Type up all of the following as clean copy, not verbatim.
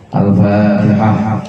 Al-Fatihah.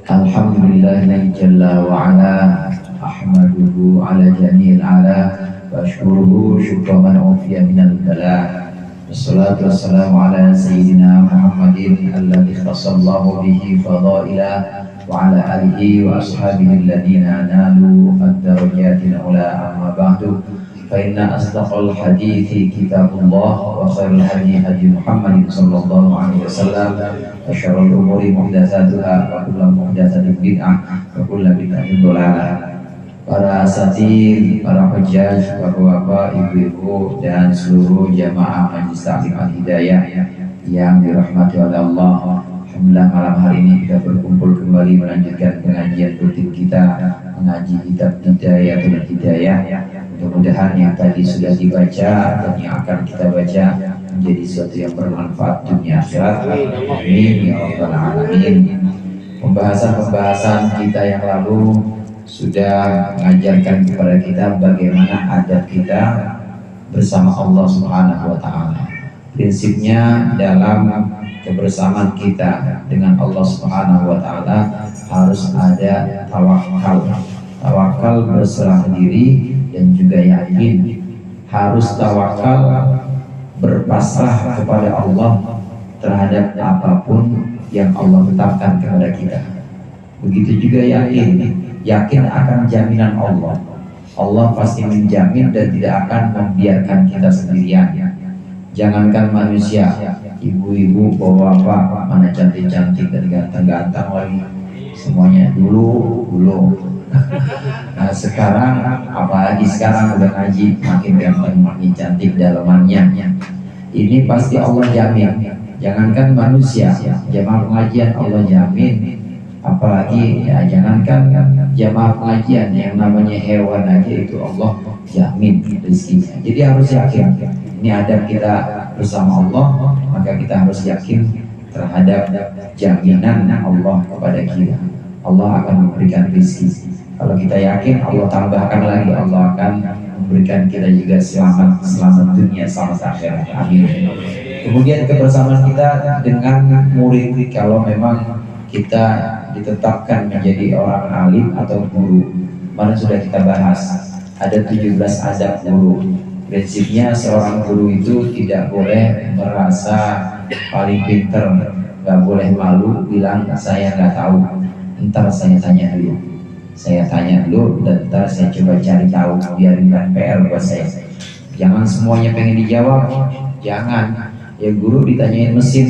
Alhamdulillah jalla wa ala ahmaduhu ala jamil ala wa ashkuruhu syukra man ufiya minal bala. Wassalatu wassalamu ala sayyidina Muhammadin alladhi khasallahu bihi fadaila wa ala alihi wa ashabihi alladhina nalu ad-darajatil ula amma ba'du. Fa inna asdaqal hadithi kitabullah wa khairul hadi hadi Muhammadin sallallahu alaihi wasallam wa syarrul umuri muhdatsatuha wa kullu muhdatsatin bid'ah wa kullu bid'atin dhalalah. Para asatidz, para hujjaj, bapak-bapak, ibu-ibu dan seluruh jamaah Majelis Ta'lim Al-Hidayah yang dirahmati oleh Allah. Alhamdulillah malam hari ini kita berkumpul kembali melanjutkan pengajian rutin kita, mengaji kitab Hidayatul Hidayah. Mudah-mudahan yang tadi sudah dibaca dan yang akan kita baca menjadi sesuatu yang bermanfaat dunia akhirat. Amin ya rabbal alamin. Pembahasan kita yang lalu sudah mengajarkan kepada kita bagaimana adab kita bersama Allah Subhanahu wa taala. Prinsipnya dalam kebersamaan kita dengan Allah Subhanahu wa taala harus ada tawakal. Tawakal berserah diri dan juga yakin, harus tawakal berpasrah kepada Allah terhadap apapun yang Allah tetapkan kepada kita. Begitu juga yakin akan jaminan Allah. Allah pasti menjamin dan tidak akan membiarkan kita sendirian. Jangankan manusia, ibu-ibu, bapak-bapak, mana cantik-cantik dan ganteng-ganteng lagi, semuanya dulu. Nah sekarang, apalagi sekarang udah ngaji, makin ganteng, makin cantik dalamannya. Ini pasti Allah jamin. Jangankan manusia, jamaah pengajian Allah jamin. Apalagi ya jangankan jamaah pengajian, yang namanya hewan aja itu Allah jamin rezekinya. Jadi harus yakin. Ini adab kita bersama Allah, maka kita harus yakin terhadap jaminan Allah kepada kita. Allah akan memberikan rezeki. Kalau kita yakin, Allah tambahkan lagi, Allah akan memberikan kita juga selamat dunia, selamat akhirat. Amin. Kemudian kebersamaan kita dengan murid, kalau memang kita ditetapkan menjadi orang alim atau guru, mana sudah kita bahas, ada 17 adab guru. Prinsipnya seorang guru itu tidak boleh merasa paling pinter, nggak boleh malu bilang saya nggak tahu, ntar saya tanya dulu dan ntar saya coba cari tahu, biarin PR buat saya. Jangan semuanya pengen dijawab, jangan. Ya guru ditanyain mesin,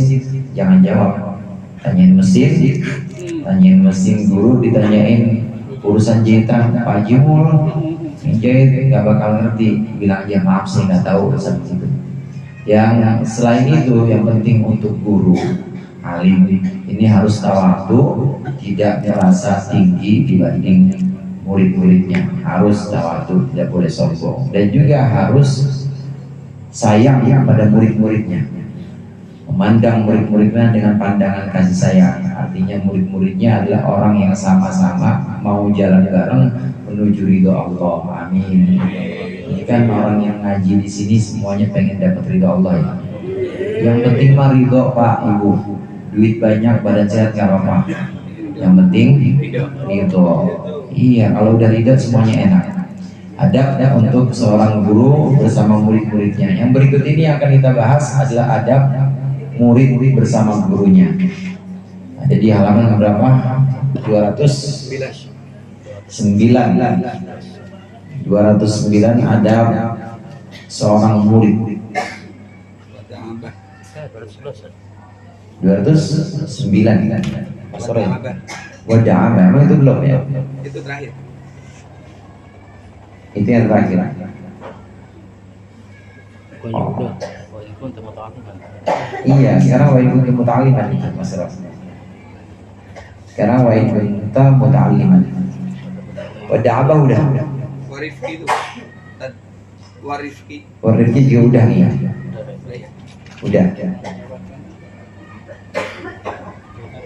jangan jawab. Tanyain mesin, guru ditanyain urusan jahitan, Pak Jimul jahit nggak bakal ngerti, bilang aja maaf saya nggak tahu urusan itu. Yang selain itu, yang penting untuk guru alim ini harus tawadu, tidak merasa tinggi dibanding murid-muridnya, harus tawadu, tidak boleh sombong, dan juga harus sayang pada murid-muridnya, memandang murid-muridnya dengan pandangan kasih sayang. Artinya murid-muridnya adalah orang yang sama-sama mau jalan bareng menuju ridho Allah. Amin. Ini kan orang yang ngaji di sini semuanya pengen dapat ridho Allah ya. Yang penting mah ridho Pak Ibu, duit banyak badan sehat gak apa-apa. Yang penting ridho. Iya, kalau udah ridho semuanya enak. Adab untuk seorang guru bersama murid-muridnya. Yang berikut ini akan kita bahas adalah adab murid-murid bersama gurunya. Ada di halaman berapa? 209. 209 adab seorang murid. 209. Sorry. Wada'ah, memang itu belum ya? Itu terakhir. Itu yang terakhir. Oh. Iya, sekarang wa yakun muta'alliman itu masalah. Sekarang wa in kunta muta'alliman. Pada apa udah? Warifki itu. Warifki. Warifki juga udah nih. Udah.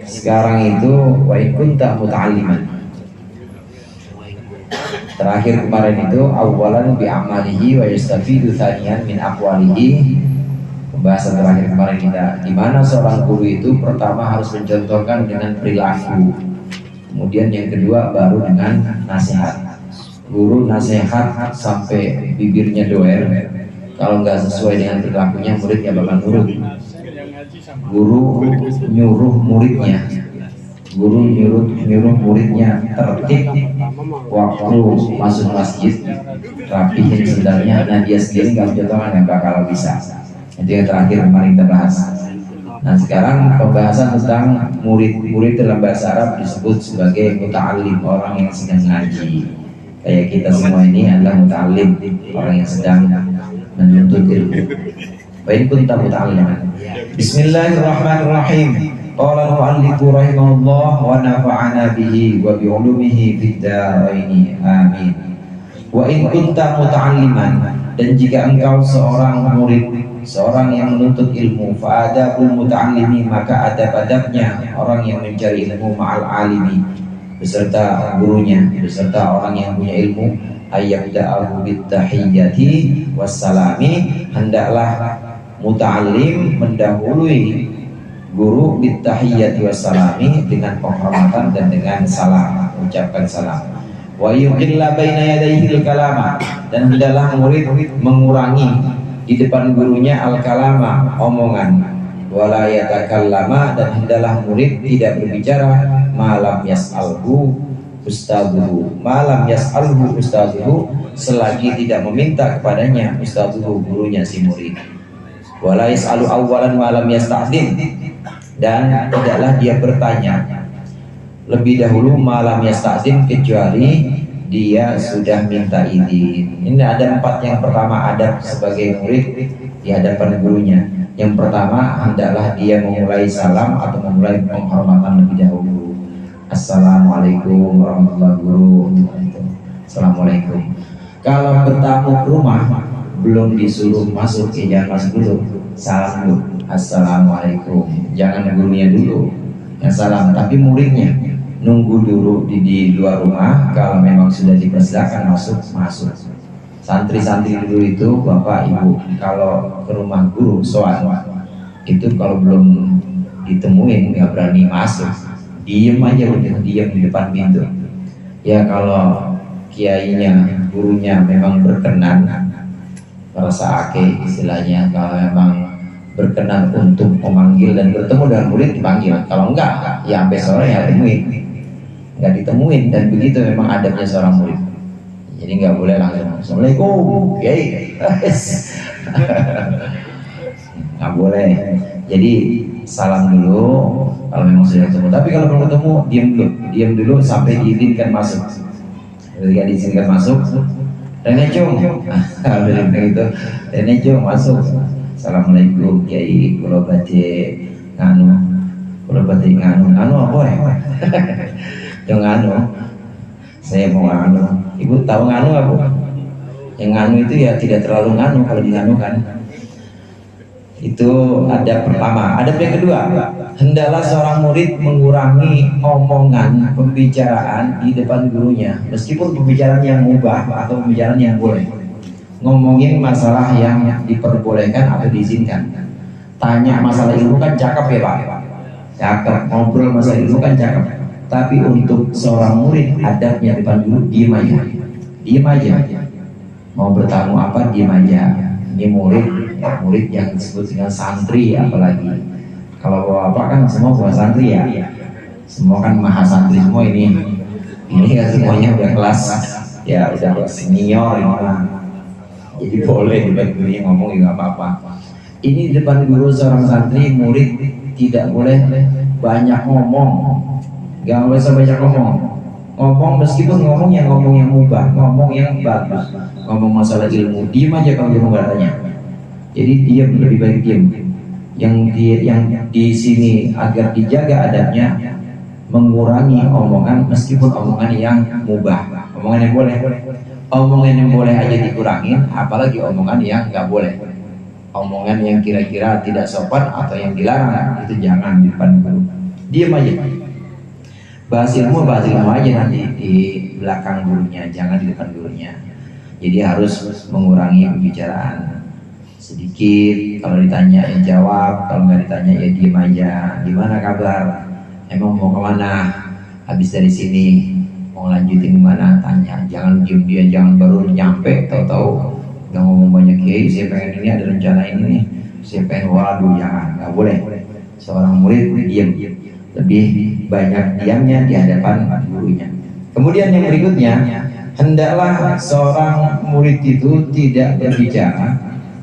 Sekarang itu wa in kunta muta'alliman. Terakhir kemarin itu awalan bi amalihi wa yastafidu thaniyan min aqwalihi. Pembahasan terakhir kemarin kita di mana seorang guru itu pertama harus mencontohkan dengan perilaku. Kemudian yang kedua baru dengan nasihat. Guru nasihat sampai bibirnya doer. Kalau nggak sesuai dengan perilakunya murid ya bakal nurut. Guru nyuruh muridnya. Guru nyuruh muridnya tertib waktu masuk masjid, rapihin sendalnya. Nah dia sendiri nggak mencontohkan yang bakal bisa. Itu yang terakhir kemarin kita bahas. Nah sekarang pembahasan tentang murid dalam bahasa Arab disebut sebagai muta'allim, orang yang sedang ngaji. Kayak kita semua ini adalah muta'allim, orang yang sedang menuntut ilmu. Baik pun tak muta'allim. Bismillahirrahmanirrahim. Qala al-mu'allifu rahimahullah wa nafa'ana bihi wa bi'ulumihi fid dharaini. Amin. Wa in kunta muta'alliman, dan jika engkau seorang murid, seorang yang menuntut ilmu, fa'adabul muta'allimi, maka adab-adabnya orang yang mencari ilmu ma'al alimi, beserta gurunya, beserta orang yang punya ilmu, ayyabda'ahu bittahiyyati wassalami, hendaklah muta'allim mendahului guru bittahiyyati wassalami dengan penghormatan dan dengan salam, ucapkan salam. Wa yuqilla baina yadayhi al-kalama, dan hendaklah murid mengurangi di depan gurunya al-kalama, omongan. Wala yatakallama, dan hendaklah murid tidak berbicara malam yas'alhu ustadzuhu, malam yas'alhu ustadzuhu, selagi tidak meminta kepadanya ustadzuhu, gurunya si murid. Wala yas'alu awwalan malam yasta'dzin, dan tidaklah dia bertanya lebih dahulu malam yasta'dzin, kecuali dia sudah minta izin. Ini ada 4. Yang pertama adab sebagai murid di hadapan gurunya. Yang pertama hendaklah dia memulai salam atau memulai penghormatan lebih dahulu. Assalamualaikum warahmatullahi wabarakatuh. Assalamualaikum. Kalau bertamu ke rumah belum disuruh masuk, jangan masuk dulu. Salam dulu. Assalamualaikum. Jangan gurunya dulu yang salam, tapi muridnya nunggu dulu di luar rumah. Kalau memang sudah dipersilakan masuk. Santri-santri dulu itu bapak ibu kalau ke rumah guru soal itu kalau belum ditemuin nggak berani masuk, diem aja, udah diem di depan pintu. Ya kalau kiainya gurunya memang berkenan, merasa ake istilahnya, kalau memang berkenan untuk memanggil dan bertemu dengan murid dipanggil. Kalau enggak ya sampai sore ya temuin, nggak ditemuin. Dan begitu memang adabnya seorang murid. Jadi nggak boleh langsung Assalamualaikum, kiai, nggak boleh. Jadi salam dulu kalau memang sudah ketemu. Tapi kalau belum ketemu, diam dulu sampai diizinkan masuk. Ketika diizinkan masuk, Rene Cung, kalau itu Rene Cung masuk. Assalamualaikum kiai, kalau baca nganu apa ya? Yang nganu, saya mau nganu. Ibu tahu nganu apa? Yang nganu itu ya tidak terlalu nganu kalau dinganukan. Itu adab pertama. Adab yang kedua, hendaklah seorang murid mengurangi omongan pembicaraan di depan gurunya, meskipun pembicaraan yang mubah atau pembicaraan yang boleh. Ngomongin masalah yang diperbolehkan atau diizinkan. Tanya masalah ilmu kan cakep ya Pak? Cakep. Ngobrol masalah ilmu kan cakep. Tapi untuk seorang murid adabnya depan guru diem aja. Mau bertamu apa diem aja. Ini murid yang disebut dengan santri, apalagi kalau bapak kan semua bukan santri ya, semua kan maha santri semua ini kan semuanya udah kelas ya, udah kelas senior ini mah. Jadi boleh di depan guru ngomong juga apa-apa. Ini di depan guru seorang santri, murid tidak boleh banyak ngomong. Gak boleh banyak ngomong meskipun ngomong yang mubah, ngomong yang bagus, ngomong masalah ilmu, diam aja kalau dia mau bertanya. Jadi diam, lebih baik diam. Yang di sini agar dijaga adabnya, mengurangi omongan meskipun omongan yang mubah. Omongan yang boleh, omongan yang boleh aja dikurangin, apalagi omongan yang nggak boleh. Omongan yang kira-kira tidak sopan atau yang dilarang itu jangan di depan guru. Diam aja. Bahas ilmu aja nanti di belakang gurunya, jangan di depan gurunya. Jadi harus mengurangi pembicaraan sedikit. Kalau ditanya ya jawab, kalau nggak ditanya ya diam aja. Gimana kabar? Emang mau kemana? Habis dari sini mau lanjutin kemana? Tanya. Jangan diem dia, jangan baru nyampe tahu-tahu udah ngomong banyak, kiai saya pengen ini, ada rencana ini nih, saya pengen, waduh jangan, nggak boleh. Seorang murid diam, lebih banyak diamnya di hadapan gurunya. Kemudian yang berikutnya, hendaklah seorang murid itu tidak berbicara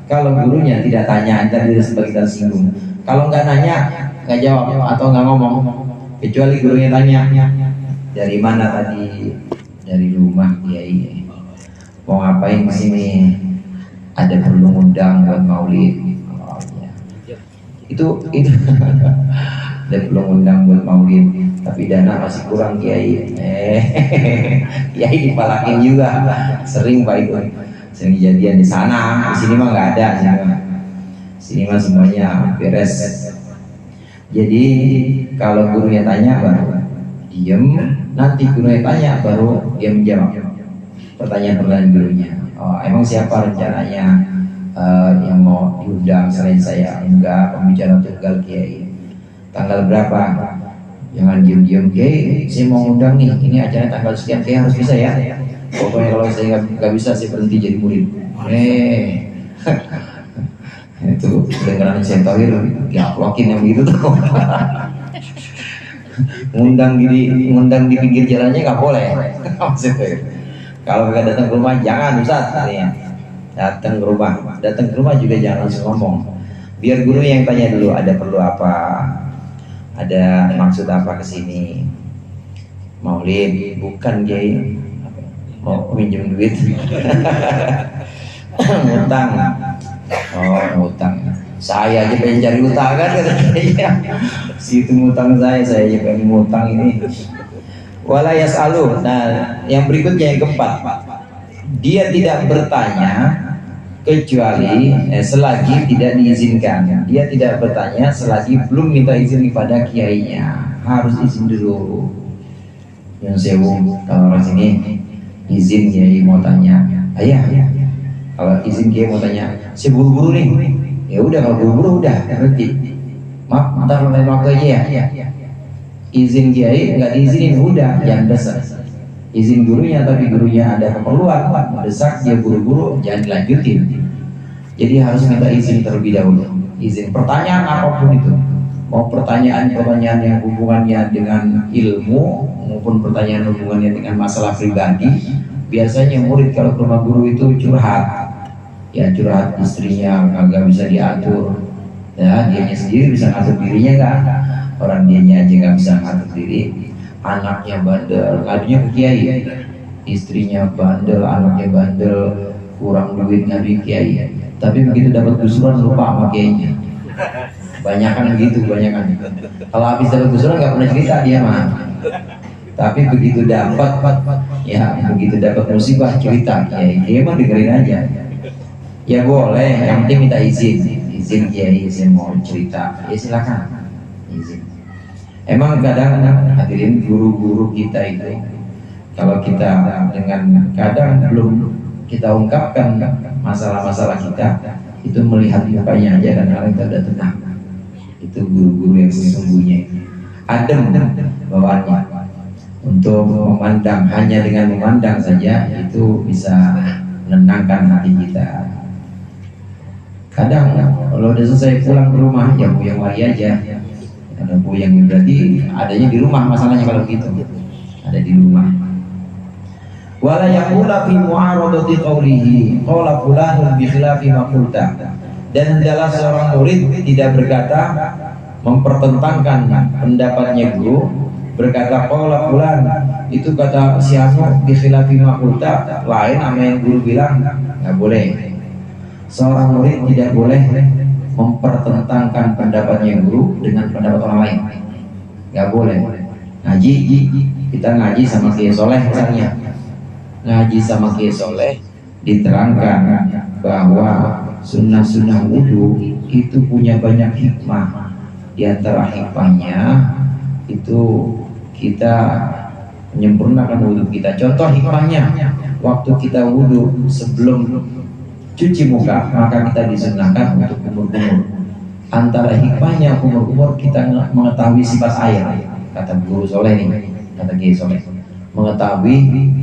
kalau gurunya tidak tanya. Tadi sebagai kita singgung, kalau nggak nanya, nggak jawab atau nggak ngomong, kecuali gurunya tanya, dari mana tadi? Dari rumah kiai. Mau ngapain di sini? Ada perlu ngundang buat maulid. Oh, ya. Itu ada perlu ngundang buat maulid, tapi dana masih kurang kiai. Kiai dipalakin juga, sering Pak itu, sering kejadian di sana. Di sini mah nggak ada, sini mah semuanya beres. Jadi kalau gurunya tanya baru diem, nanti gurunya tanya baru dia menjawab pertanyaan gurunya. Oh, emang siapa rencananya yang mau diundang selain saya? Enggak, pembicara tunggal kiai. Tanggal berapa? Jangan diem-diem, kiai saya mau undang nih, ini acaranya tanggal sekian, kiai harus bisa ya. Pokoknya kalau saya nggak bisa, saya berhenti jadi murid. Itu dengaran saya tohir, diaplokin yang gitu tuh. ngundang di pinggir jalannya nggak boleh. Maksudnya kalau nggak datang ke rumah jangan, Ustaz, katanya. Datang ke rumah juga jangan langsung ngomong. Biar guru yang tanya dulu, ada perlu apa, ada maksud apa kesini? Maulid, bukan kiai, mau minjem duit. Ngutang. Oh, ngutang. Saya aja pengen cari utang kan, katanya. Situ ngutang saya aja pengen ngutang ini. Wala yas'alu. Nah, yang berikutnya yang keempat, dia tidak bertanya kecuali selagi tidak diizinkan. Dia tidak bertanya selagi belum minta izin kepada kiainya. Harus izin dulu. Yang sewu, kalau orang sini izin kiai mau tanya, ayah. Kalau izin kiai mau tanya, saya buru-buru nih. Ya udah, kalau buru-buru udah berhenti. Maaf, ntar lain waktu aja ya. Izin kiai nggak diizinin, udah jangan desak. Izin gurunya, tapi gurunya ada keperluan mendesak, dia buru-buru, jangan dilanjutin. Jadi harus minta izin terlebih dahulu. Izin pertanyaan apapun itu, mau pertanyaan yang hubungannya dengan ilmu maupun pertanyaan hubungannya dengan masalah pribadi. Biasanya murid kalau ke rumah guru itu curhat, ya curhat istrinya agak bisa diatur, ya dianya sendiri bisa ngatur dirinya nggak? Orang dianya aja nggak bisa ngatur diri, anaknya bandel, ngadunya ke kiai, istrinya bandel, anaknya bandel, kurang duit ngadu kiai. Tapi begitu dapat gusuran lupa sama kiainya. Banyakan gitu, banyakan. Kalau habis dapat gusuran nggak pernah cerita dia mah. Tapi begitu dapat musibah cerita kiai, dia mah dengerin aja. Ya boleh, yang penting minta izin kiai, izin mau cerita, ya silakan izin. Emang kadang hadirin guru-guru kita itu, kalau kita dengan kadang belum kita ungkapkan masalah-masalah kita, itu melihat mukanya aja dan orang kita udah tenang. Itu guru-guru yang sesungguhnya adem bawaannya. Untuk memandang, hanya dengan memandang saja itu bisa menenangkan hati kita. Kadang kalau udah selesai pulang ke rumah, ya buyang lagi aja. Ada buyang, berarti adanya di rumah masalahnya kalau gitu. Ada di rumah. Wala yaqula fi mu'aradati qawlihi qala fulanun bi khilafi ma qulta. Dan hendaklah seorang murid tidak berkata mempertentangkan pendapatnya guru, berkata qala fulan, itu kata si anu bi khilafi ma qulta, lain sama yang guru bilang, enggak boleh. Seorang murid tidak boleh mempertentangkan pendapatnya guru dengan pendapat orang lain, nggak boleh. Ngaji, kita ngaji sama Kiai Soleh misalnya. Ngaji sama Kiai Soleh diterangkan bahwa sunnah-sunnah wudhu itu punya banyak hikmah. Di antara hikmahnya itu kita menyempurnakan wudhu kita. Contoh hikmahnya, waktu kita wudhu sebelum cuci muka maka kita disunahkan untuk kumur-kumur. Antara hikmahnya kumur-kumur kita mengetahui sifat air. Kata Guru Soleh nih, kata Kiai Soleh, mengetahui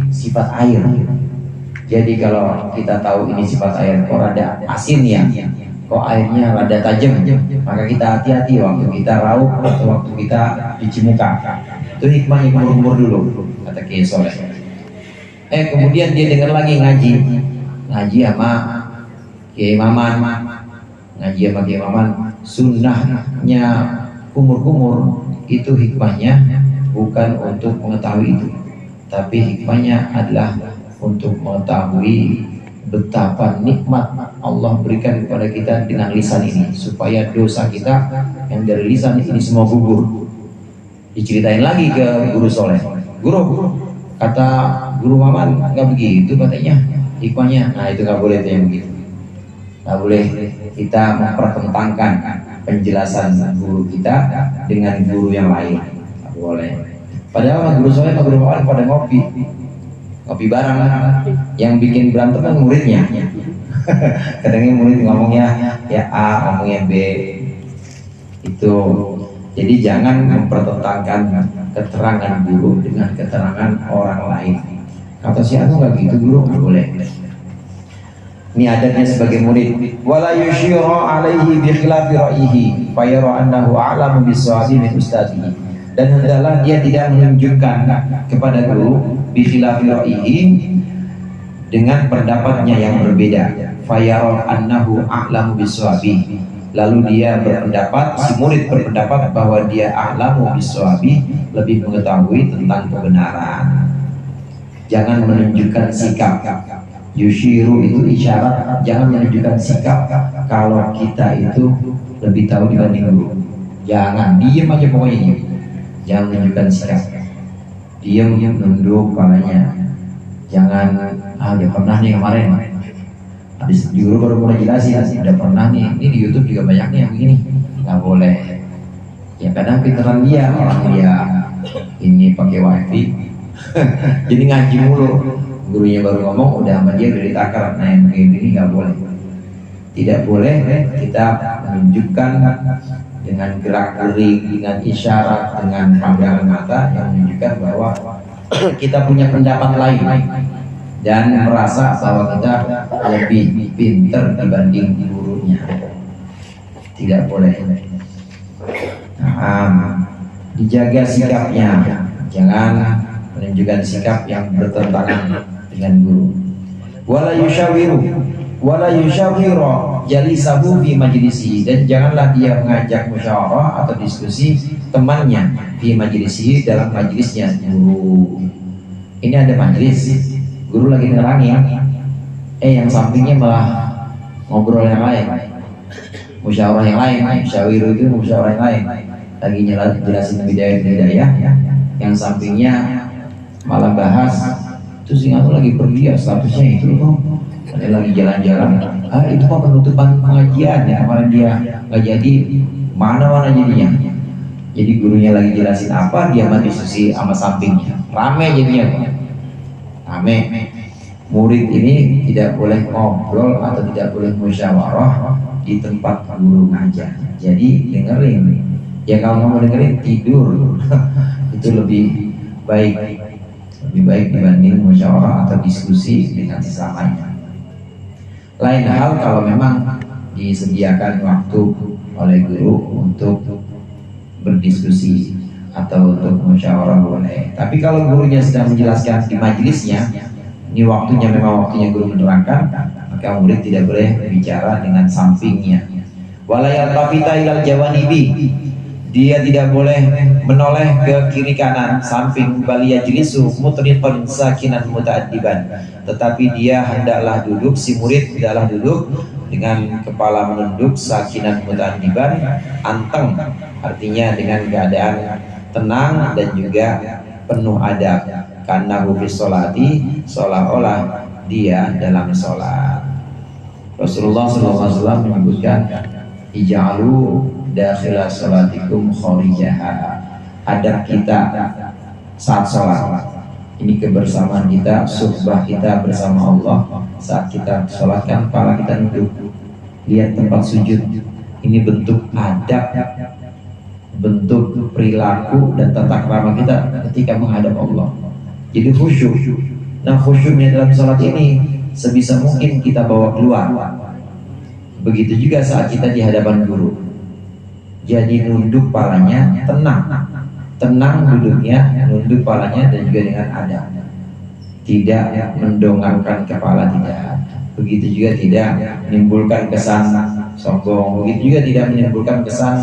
sifat air. Jadi kalau kita tahu ini sifat air, kok rada asin ya, kok airnya rada tajam, maka kita hati-hati waktu kita raup atau waktu kita cuci muka. Itu hikmahnya kumur-kumur dulu, kata Kiai Soleh. Kemudian dia dengar lagi ngaji sama Kiai Maman, ngaji sama Kiai Maman. Sunnahnya kumur-kumur itu hikmahnya bukan untuk mengetahui itu, tapi hikmahnya adalah untuk mengetahui betapa nikmat Allah berikan kepada kita dengan lisan ini, supaya dosa kita yang dari lisan ini semua gugur. Diceritain lagi ke Guru Soleh, Guru, kata Guru Maman nggak begitu katanya hikmahnya. Nah itu nggak boleh, itu yang begitu. Nggak boleh kita mempertentangkan penjelasan guru kita dengan guru yang lain. Nggak boleh. Padahal Guru Soleh sama Guru Maman pada ngopi bareng. Yang bikin berantem kan muridnya. Kadangnya murid ngomongnya ya A, ngomongnya B. Itu. Jadi jangan mempertentangkan keterangan guru dengan keterangan orang lain. Kata si aku nggak gitu Guru, nggak boleh. Ini adabnya sebagai murid. Wala yushiru alaihi bi khilafi ra'yihi fa yara annahu a'lamu bis-shawabi min ustadzihi. Dan hendaklah dia tidak menunjukkan kepada guru bi khilafi ra'yihi dengan pendapatnya yang berbeda. Fa yara annahu a'lamu bis-shawabi. Lalu dia berpendapat, si murid berpendapat bahwa dia a'lamu bis-shawabi, lebih mengetahui tentang kebenaran. Jangan menunjukkan sikap. Yushiru itu isyarat, jangan menunjukkan sikap kalau kita itu lebih tahu dibanding guru. Jangan, diem aja pokoknya ini. Jangan menunjukkan sikap. Diem, nunduk kepalanya. Jangan, dia pernah nih kemarin. Habis guru baru mulai jelasin, udah pernah nih. Ini di YouTube juga banyak nih yang begini. Nggak boleh. Ya kadang pinteran dia, orang dia ini pakai wifi. Jadi ngaji mulu. Gurunya baru ngomong udah sama dia dari takar. Nah yang kayak gini nggak boleh. Tidak boleh kita menunjukkan dengan gerak-gerik, dengan isyarat, dengan pandangan mata yang menunjukkan bahwa kita punya pendapat lain dan merasa bahwa kita lebih pintar dibanding gurunya. Tidak boleh. Dijaga sikapnya, jangan menunjukkan sikap yang bertentangan dengan guru. Wala yushawiru jalisahu fi majlisi, dan janganlah dia mengajak musyawarah atau diskusi temannya fi majlisi, dalam majlisnya guru. Ini ada majlis, guru lagi nerangin, yang sampingnya malah ngobrol yang lain, musyawarah yang lain. Musyawiru itu musyawarah yang lain, lagi jelasin bidayah, yang sampingnya malah bahas itu singa lagi pergi ya, statusnya itu loh, ada lagi jalan-jalan. Itu mah penutupan pengajian ya, kemarin dia nggak jadi, mana jadinya. Jadi gurunya lagi jelasin apa, dia mah diskusi sama sampingnya, rame jadinya. Rame. Murid ini tidak boleh ngobrol atau tidak boleh musyawarah di tempat guru ngajar. Jadi dengerin. Ya kalau nggak mau dengerin, tidur. Itu lebih baik dibanding musyawarah atau diskusi dengan sesamanya. Lain hal kalau memang disediakan waktu oleh guru untuk berdiskusi atau untuk musyawarah boleh. Tapi kalau gurunya sedang menjelaskan di majelisnya, ini waktunya memang waktunya guru menerangkan, maka murid tidak boleh bicara dengan sampingnya. Walayat tafita ilal jawanibi, dia tidak boleh menoleh ke kiri kanan samping, baliyajlisu mutriqan sakinan muta'addiban, tetapi dia hendaklah duduk, si murid hendaklah duduk dengan kepala menunduk, sakinan muta'addiban, anteng, artinya dengan keadaan tenang dan juga penuh adab. Karena hufis sholati, seolah-olah dia dalam sholat. Rasulullah SAW menyebutkan, ij'alu dakhila sholatikum kharijaha. Adab kita saat sholat, ini kebersamaan kita, suhbah kita bersama Allah. Saat kita sholatkan, kepala kita nunduk, lihat tempat sujud. Ini bentuk adab, bentuk perilaku dan tata krama kita ketika menghadap Allah. Jadi khusyuk. Nah, khusyuknya dalam sholat ini sebisa mungkin kita bawa keluar. Begitu juga saat kita di hadapan guru. Jadi nunduk palanya, tenang duduknya, nunduk palanya dan juga dengan adab. Tidak mendongakkan kepala, tidak. Begitu juga tidak menimbulkan kesan sombong. Begitu juga tidak menimbulkan kesan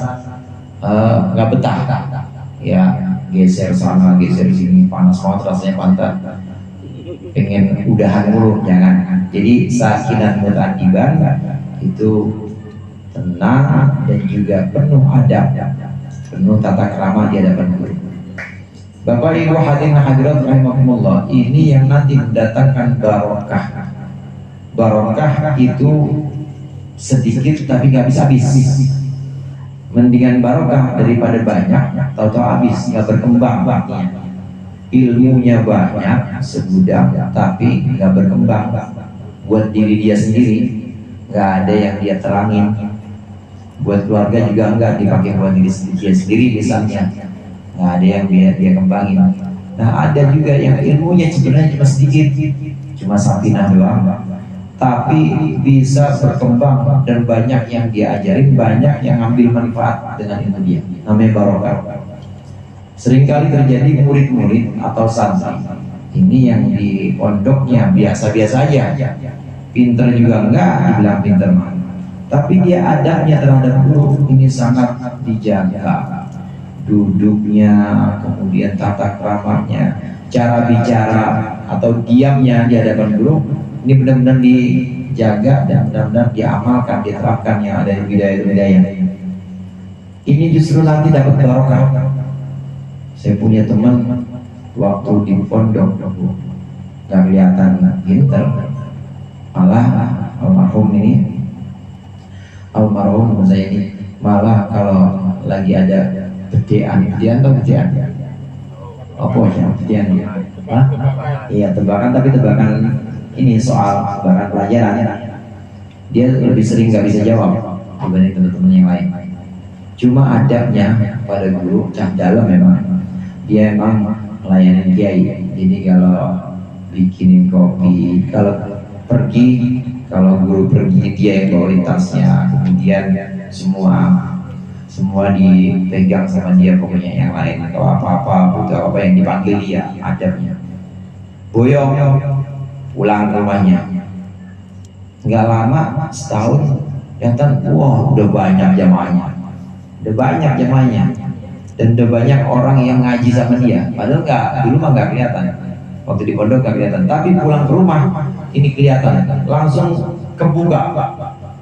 nggak betah. Ya, geser sana, geser sini, panas banget rasanya pantat. Pengen udahan mulu, jangan. Jadi sakinan mutadiban itu tenang dan juga penuh adab, penuh tata krama di hadapan guru. Bapak Ibu hadirin hadirat rahimakumullah, ini yang nanti mendatangkan barokah. Barokah itu sedikit tapi nggak habis-habis. Mendingan barokah daripada banyak, tahu-tahu habis, nggak berkembang artinya. Ilmunya banyak, segudang, tapi nggak berkembang. Buat diri dia sendiri, nggak ada yang dia terangin. Buat keluarga juga nggak dipakai buat diri dia sendiri misalnya. Nggak ada yang dia kembangin. Nah, ada juga yang ilmunya sebenarnya cuma sedikit, cuma sampinah doang, tapi bisa berkembang dan banyak yang dia ajarin, banyak yang ambil manfaat dengan ilmu dia. Namanya barokah. Seringkali terjadi murid-murid atau santri ini yang di pondoknya biasa-biasa aja, pinter juga enggak, dibilang pinter mah, tapi dia adabnya terhadap guru ini sangat dijaga. Duduknya, kemudian tata kramanya, cara bicara atau diamnya di hadapan guru ini benar-benar dijaga dan benar-benar diamalkan, diterapkan yang ada di budaya-budaya. Ini justru nanti dapat barokah. Saya punya teman waktu di pondok nggak kelihatan pinter, malah almarhum saya ini malah kalau lagi ada bedean atau bedean apa ya bedean ya? Iya, tebakan, tapi tebakan ini soal tebakan pelajaran, dia lebih sering nggak bisa jawab dibanding teman-teman yang lain. Cuma adabnya pada guru cah dalam memang. Dia emang melayanin kiai. Jadi kalau bikinin kopi, kalau guru pergi dia yang bawa lintasnya, kemudian semua dipegang sama dia, pokoknya yang lain atau apa-apa butuh apa yang dipanggil dia, adabnya. Boyong pulang ke rumahnya, nggak lama setahun datang, wah udah banyak jamaahnya, dan udah banyak orang yang ngaji sama dia. Padahal dulu mah nggak kelihatan, waktu di pondok nggak kelihatan, tapi pulang ke rumah ini kelihatan, langsung kebuka,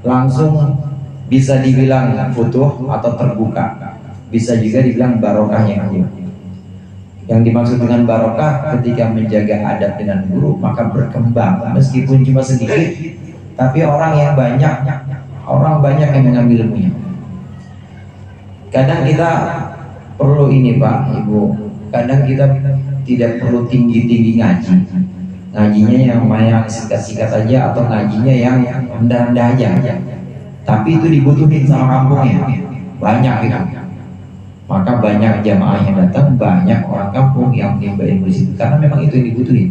langsung bisa dibilang futuh atau terbuka, bisa juga dibilang barokahnya guru. Yang dimaksud dengan barokah ketika menjaga adab dengan guru maka berkembang, meskipun cuma sedikit, tapi orang banyak yang mengambil ilmunya. Kadang kita perlu ini Pak Ibu, kadang kita tidak perlu tinggi-tinggi ngaji, ngajinya yang singkat-singkat aja atau ngajinya yang rendah-rendah aja, tapi itu dibutuhin sama kampungnya banyak gitu. Maka banyak jamaah yang datang, banyak orang kampung yang menimba ilmu di situ, karena memang itu yang dibutuhin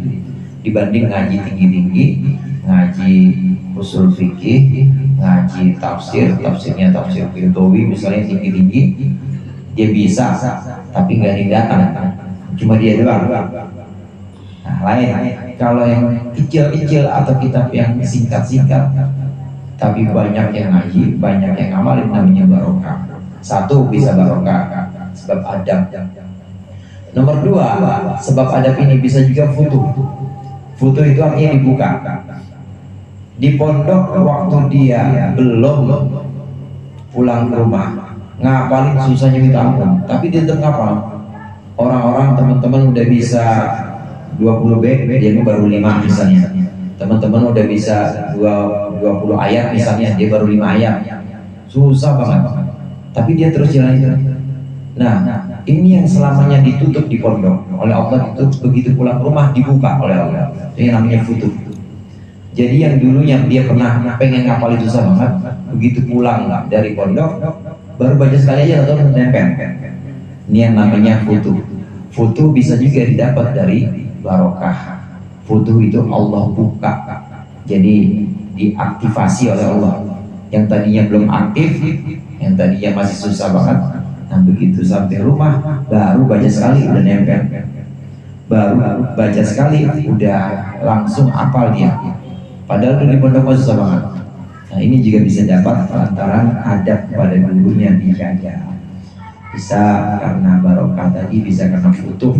dibanding ngaji tinggi-tinggi, ngaji usul fikih, ngaji tafsirnya tafsir Qurtubi misalnya tinggi-tinggi, dia bisa tapi nggak datang, cuma dia doang. Nah, lain kalau yang kecil-kecil atau kitab yang singkat-singkat tapi banyak yang ngaji, banyak yang ngamalin, namanya barokah. Satu, bisa barokah sebab adab. Nomor dua, sebab adab ini bisa juga futuh. Futuh itu artinya dibuka. Di pondok waktu dia belum pulang ke rumah, ngapalin susahnya minta ampun, tapi dia tetap ngapal. orang-orang teman-teman udah bisa 20 bait, dia baru 5 misalnya. Teman-teman udah bisa 20 ayat misalnya, dia baru 5 ayat. Susah banget. Tapi dia terus jalan. Nah, ini yang selamanya ditutup di pondok oleh Allah, itu begitu pulang rumah dibuka oleh Allah. Ini namanya futuh. Jadi yang dulunya dia pernah pengen ngapal itu susah banget, begitu pulang dari pondok baru baca sekali aja atau nempel. Ini yang namanya futuh. Futuh bisa juga didapat dari barokah. Futuh itu Allah buka, jadi diaktifasi oleh Allah. Yang tadinya belum aktif, yang tadinya masih susah banget, nah begitu sampai rumah baru baca sekali udah nempel, baru baca sekali udah langsung hafal dia. Padahal dulu di pondok masih susah banget. Nah ini juga bisa dapat lantaran adab pada gurunya dijaga. Bisa karena barokah tadi, bisa karena futuh.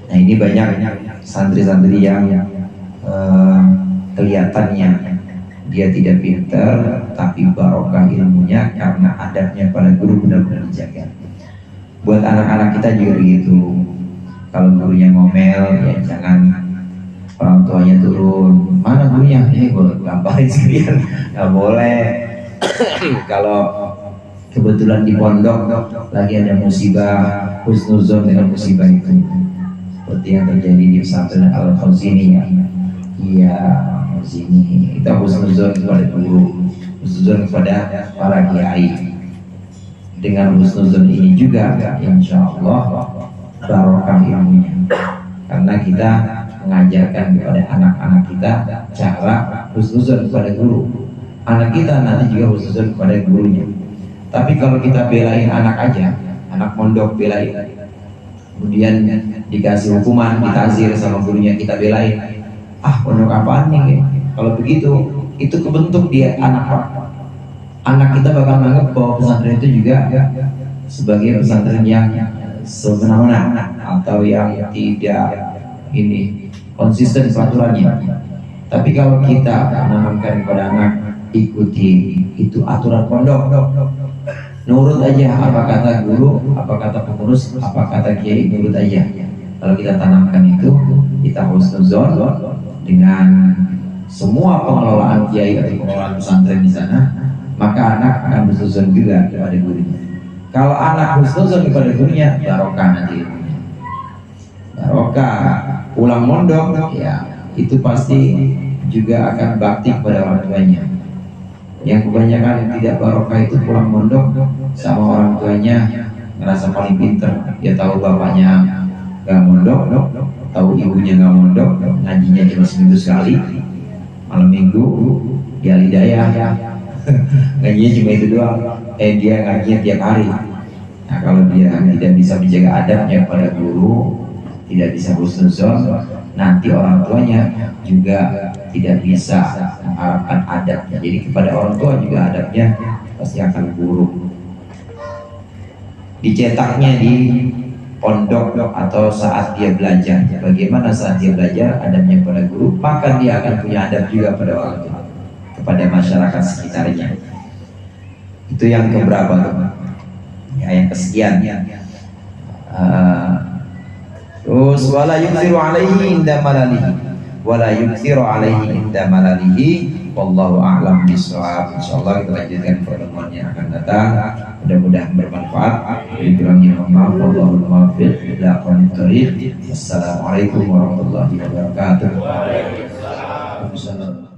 Nah ini banyak santri-santri yang kelihatannya dia tidak pintar, tapi barokah ilmunya karena adabnya pada guru benar-benar dijaga. Buat anak-anak kita juga begitu. Kalau gurunya ngomel, ya jangan orang tuanya turun. Mana gurunya? Gue gamparin sekalian. Gak boleh. Kalau kebetulan di pondok lagi ada musibah, husnuzon dengan musibah itu, seperti yang terjadi di pesantren Al-Khawzini ya. Iya, Khawzini itu husnuzon kepada guru, husnuzon kepada para kiai. Dengan husnuzon ini juga insya Allah barokah ilmunya, karena kita mengajarkan kepada anak-anak kita cara husnuzon kepada guru. Anak kita nanti juga husnuzon kepada gurunya. Tapi kalau kita belain anak aja, anak mondok belain, kemudian dikasih hukuman, ditazir sama gurunya, kita belain, pondok apaan nih? Kalau begitu, itu kebentuk dia anak kita bakal menganggap bahwa pesantren itu juga sebagai pesantren yang semena-mena atau yang tidak ini konsisten peraturannya. Tapi kalau kita menanamkan kepada anak, ikuti itu aturan pondok, nurut aja apa kata guru, apa kata pengurus, apa kata kiai, nurut aja. Kalau kita tanamkan itu, kita husnuzon dengan semua pengelolaan kiai atau pengelolaan pesantren di sana, maka anak akan husnuzon juga kepada gurunya. Kalau anak husnuzon kepada gurunya, barokah nanti ilmunya. Barokah pulang mondok, ya itu pasti juga akan bakti kepada orang tuanya. Yang kebanyakan tidak barokah itu pulang mondok sama orang tuanya ngerasa paling pinter. Dia tahu bapaknya gak mondok, tahu ibunya gak mondok, ngajinya cuma seminggu sekali, malam minggu dia hidayah, ngajinya cuma itu doang. Dia ngajinya tiap hari. Nah kalau dia tidak bisa menjaga adabnya pada guru, tidak bisa husnuzon, nanti orang tuanya juga tidak bisa mengharapkan adabnya. Jadi kepada orang tua juga adabnya pasti akan buruk. Dicetaknya di pondok atau saat dia belajar. Bagaimana saat dia belajar adabnya pada guru, maka dia akan punya adab juga pada orang tua, kepada masyarakat sekitarnya. Itu yang keberapa teman? Ya, yang kesekian. Terus wala yukthiru alaihi inda malalihi, wala yukthiru alaihi inda malalihi, wallahu a'lam bishawab. Insyaallah kita lanjutkan pertemuan yang akan datang. Mudah-mudahan bermanfaat. Dikurangin maaf, wallahu muwaffiq ila aqwamit thoriq. Assalamualaikum warahmatullahi wabarakatuh. Waalaikumsalam.